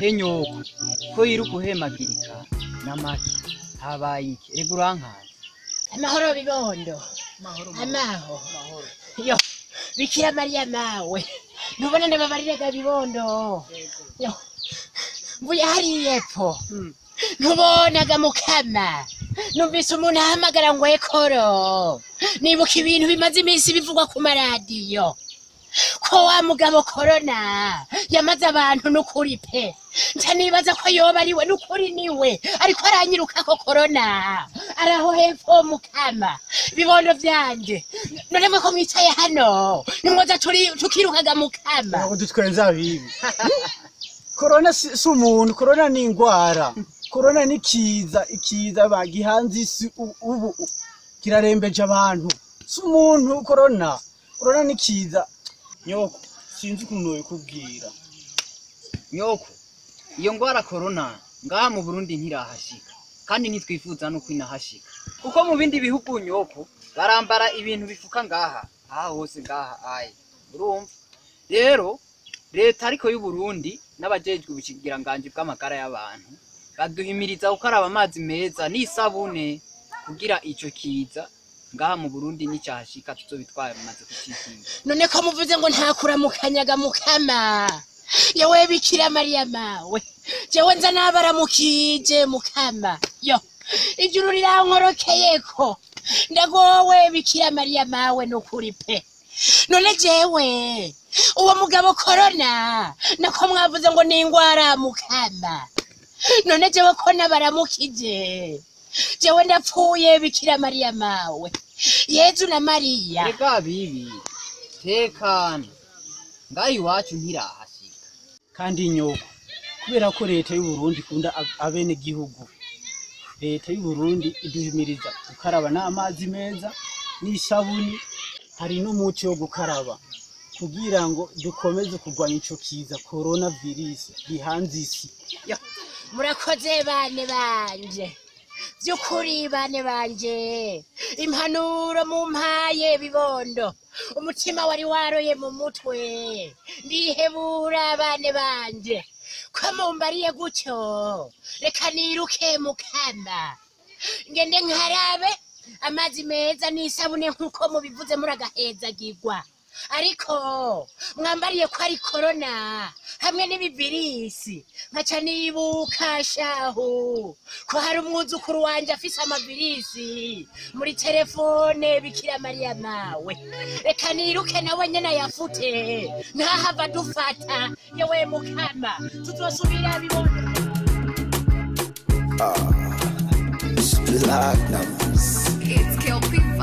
Henyoko ko yiruka uhemagirika n'amaki habaye iki rega urankaza amahoro bibondo amaho yo Bikira Mariya mawe nubona ndababarirega bibondo yo mvuye hariya epfo ntubonaga mukama numvise umuntu ahamagara ngo ekoro nibuka ibintu bimaze iminsi bivugwa ku maradiyo ko wa mugabo corona yamaze abantu n'ukuri pe nca nibaza ko yoba ariwe n'ukuri niwe ariko aranyiruka ko corona araho hepfo mukama bibondo vyanje none mwe ko mwicaye hano nimwoza tukirukaga mukama ngo dutwenza bibi corona si umuntu, corona ni ingwara, corona ni ikiza bagihanze isi ubu kirarembeje abantu, si umuntu corona ni ikiza. Nyoko sinzi ukuntu kubwira nyoko iyo ngwara corona ngaha mu Burundi ntirahashika kandi nitwifuza no kwinahashika kuko mu bindi bihugu nyoko barambara ibintu bifuka ngaha hose ngaha ayi urumva rero leta ariko y'u Burundi n'abajejwe ubukigiranganje bw'amagara y'abantu baduhimiriza gukaraba amazi meza n'isabune kugira ico kiza ngaha mu Burundi n'icyahashika tuzobitwaye maze kucikinga. None ko muvuze ngo ntakura mukanyaga mukama yewe Bikira Mariya mawe jewe nza nabaramukije mukama yo ijuru rirankorokeyeko ndagowe Bikira Mariya mawe nukuri pe none jewe uwo mugabo corona nako mwavuze ngo ni ingwara mukama none jewe ko nabaramukije jewe ndapfuye Bikira Mariya mawe Yezu na Mariya reka bibi tekana ngayi wacu ntirahashika kandi nyoko kubera ko leta y'u Burundi kunda abene gihugu, leta y'u Burundi iduhimiriza gukaraba n'amazi meza n'isabuni hari n'umuti wo gukaraba kugira ngo dukomeze kurwanya ico kiza corona virus gihanze isi. Murakoze bane banje byukuri bane banje impanuro mumpaye bibondo umutima wari waroye mu mutwe ndihebura bane banje ko mumbariye gutyo reka niruke mukamba ngende nkarabe amazi meza n'isabune nkuko mubivuze muragahezagirwa ariko mwambariye ko ari corona hamwe n'ibivirisi nkaca nibuka shahu ko hari umwuzukuru wanje afise amavirisi muri telefone Bikira Mariya mawe reka niruke nawe nyene yafute ntahava dufata yewe mukama tuzosubira bibondo It's Kill P5.